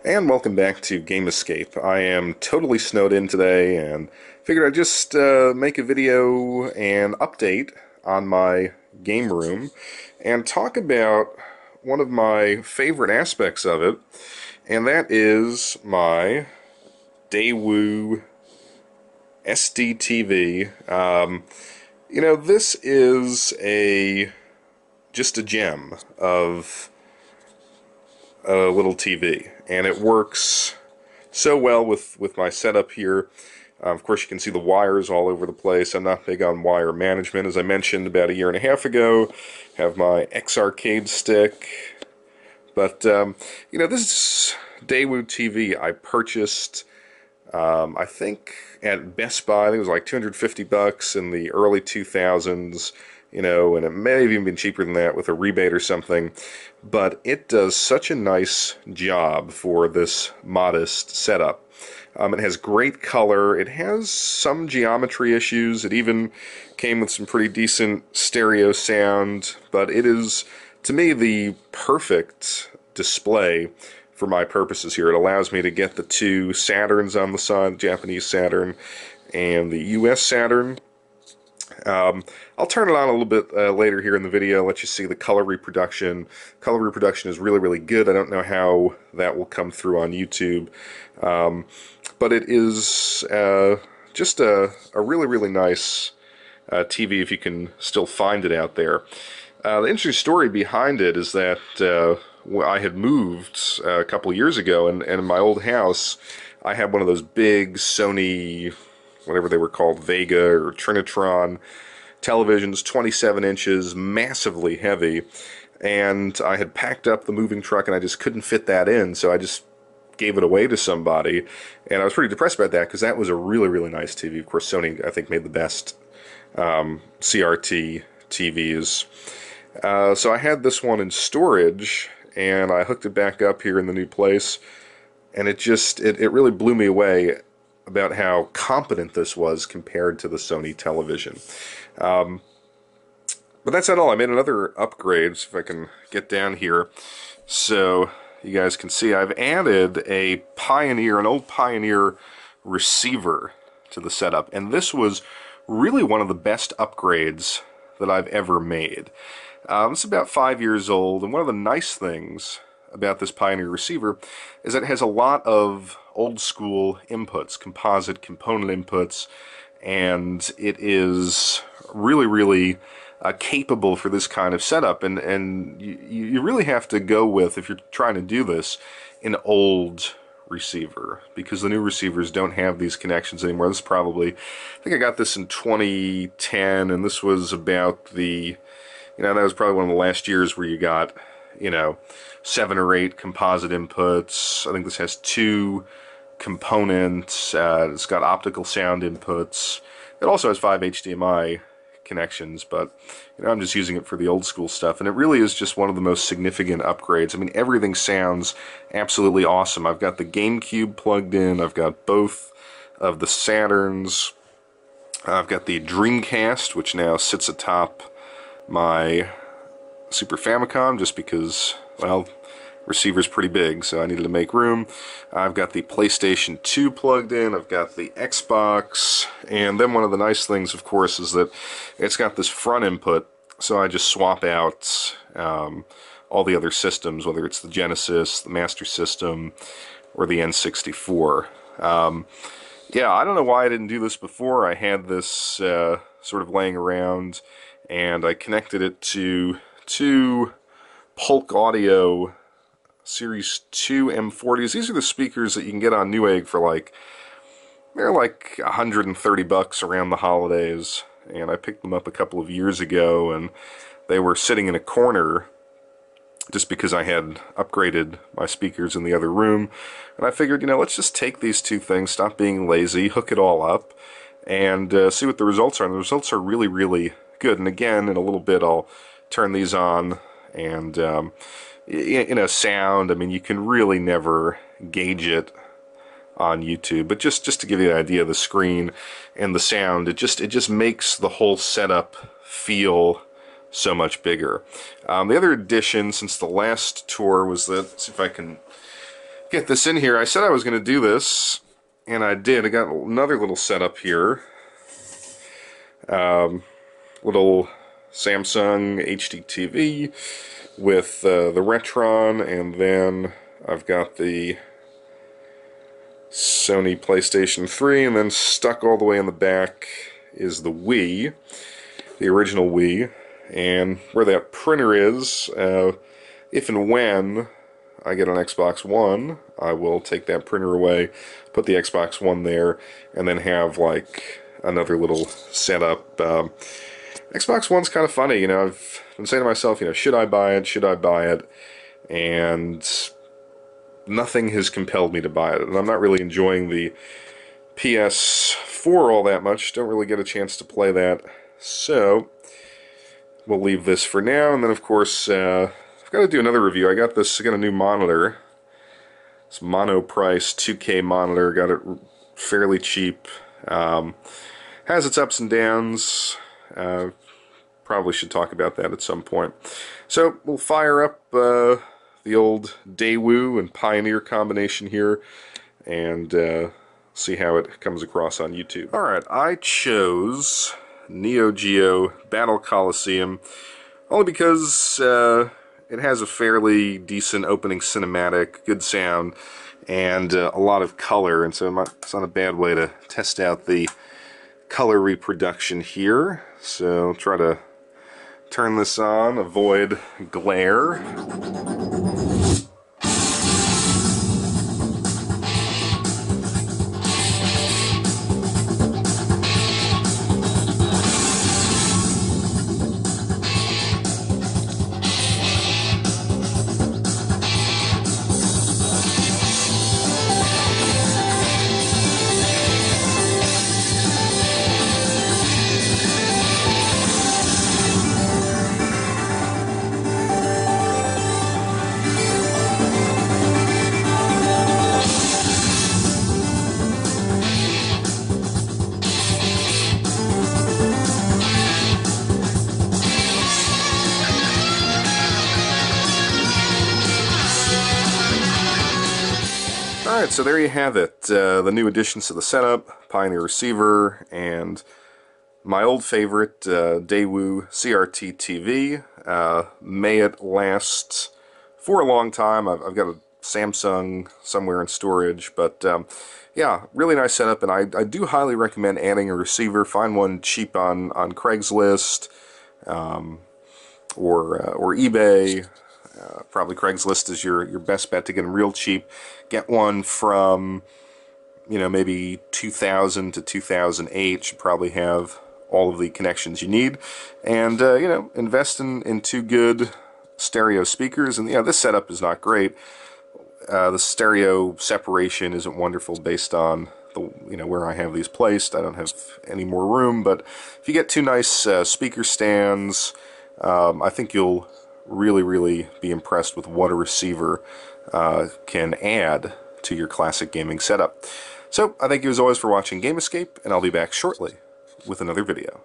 And welcome back to Game Escape. I am totally snowed in today and figured I'd just make a video and update on my game room and talk about one of my favorite aspects of it, and that is my Daewoo SDTV. This is just a gem of a little TV, and it works so well with my setup here. Of course, you can see the wires all over the place. I'm not big on wire management. As I mentioned about a year and a half ago, have my X-Arcade stick. But, this Daewoo TV I purchased, I think at Best Buy. I think it was like $250 in the early 2000s, and it may have even been cheaper than that with a rebate or something. But it does such a nice job for this modest setup. It has great color. It has some geometry issues. It even came with some pretty decent stereo sound, but it is, to me, the perfect display for my purposes here. It allows me to get the two Saturns on the side, the Japanese Saturn and the US Saturn. I'll turn it on a little bit later here in the video, let you see the color reproduction. Color reproduction is really, really good. I don't know how that will come through on YouTube, but it is just a really, really nice TV if you can still find it out there. The interesting story behind it is that I had moved a couple years ago, and in my old house, I had one of those big Sony, whatever they were called, Vega or Trinitron televisions, 27 inches, massively heavy, and I had packed up the moving truck and I just couldn't fit that in, so I just gave it away to somebody, and I was pretty depressed about that because that was a really, really nice TV. Of course, Sony, I think, made the best CRT TVs. So I had this one in storage, and I hooked it back up here in the new place, and it really blew me away about how competent this was compared to the Sony television. But that's not all. I made another upgrade, so if I can get down here so you guys can see. I've added an old Pioneer receiver to the setup, and this was really one of the best upgrades that I've ever made. It's about 5 years old, and one of the nice things about this Pioneer receiver is that it has a lot of old school inputs, composite component inputs, and it is really, really capable for this kind of setup. And you really have to go with, if you're trying to do this, an old receiver, because the new receivers don't have these connections anymore. This is probably, I think I got this in 2010, and this was about that was probably one of the last years where you got, 7 or 8 composite inputs. I think this has 2 components. It's got optical sound inputs. It also has 5 HDMI connections, but I'm just using it for the old school stuff, and it really is just one of the most significant upgrades. I mean, everything sounds absolutely awesome. I've got the GameCube plugged in. I've got both of the Saturns. I've got the Dreamcast, which now sits atop my Super Famicom, just because, well, receiver's pretty big, so I needed to make room. I've got the PlayStation 2 plugged in, I've got the Xbox, and then one of the nice things, of course, is that it's got this front input, so I just swap out all the other systems, whether it's the Genesis, the Master System, or the N64. Yeah, I don't know why I didn't do this before. I had this sort of laying around, and I connected it to 2 Polk Audio Series 2 M40s. These are the speakers that you can get on Newegg for they're like $130 around the holidays, and I picked them up a couple of years ago, and they were sitting in a corner just because I had upgraded my speakers in the other room, and I figured, let's just take these 2 things, stop being lazy, hook it all up, and see what the results are. And the results are really, really good. And again, in a little bit, I'll turn these on, and sound, I mean, you can really never gauge it on YouTube, but just to give you an idea of the screen and the sound, it just makes the whole setup feel so much bigger. The other addition since the last tour was that, let's see if I can get this in here. I said I was going to do this, and I did. I got another little setup here. Little Samsung HDTV with the Retron, and then I've got the Sony PlayStation 3, and then stuck all the way in the back is the Wii, the original Wii, and where that printer is, if and when I get an Xbox One, I will take that printer away, put the Xbox One there, and then have like another little setup. Xbox One's kind of funny, you know. I've been saying to myself, you know, should I buy it? Should I buy it? And nothing has compelled me to buy it. And I'm not really enjoying the PS4 all that much. Don't really get a chance to play that. So we'll leave this for now. And then, of course, I've got to do another review. I got a new monitor. It's Monoprice 2K monitor. Got it fairly cheap. Has its ups and downs. Probably should talk about that at some point. So we'll fire up the old Daewoo and Pioneer combination here, and see how it comes across on YouTube. Alright, I chose Neo Geo Battle Coliseum only because it has a fairly decent opening cinematic, good sound, and a lot of color, and so it's not a bad way to test out the color reproduction here. So I'll try to turn this on, avoid glare. Alright, so there you have it. The new additions to the setup, Pioneer receiver, and my old favorite, Daewoo CRT TV. May it last for a long time. I've got a Samsung somewhere in storage, but yeah, really nice setup, and I do highly recommend adding a receiver. Find one cheap on Craigslist or eBay. Probably Craigslist is your best bet to get them real cheap. Get one from, you know, maybe 2000 to 2008. Should probably have all of the connections you need. And, you know, invest in two good stereo speakers. And, yeah, this setup is not great. The stereo separation isn't wonderful based on where I have these placed. I don't have any more room. But if you get two nice speaker stands, I think you'll really be impressed with what a receiver can add to your classic gaming setup. So I thank you as always for watching Game Escape, and I'll be back shortly with another video.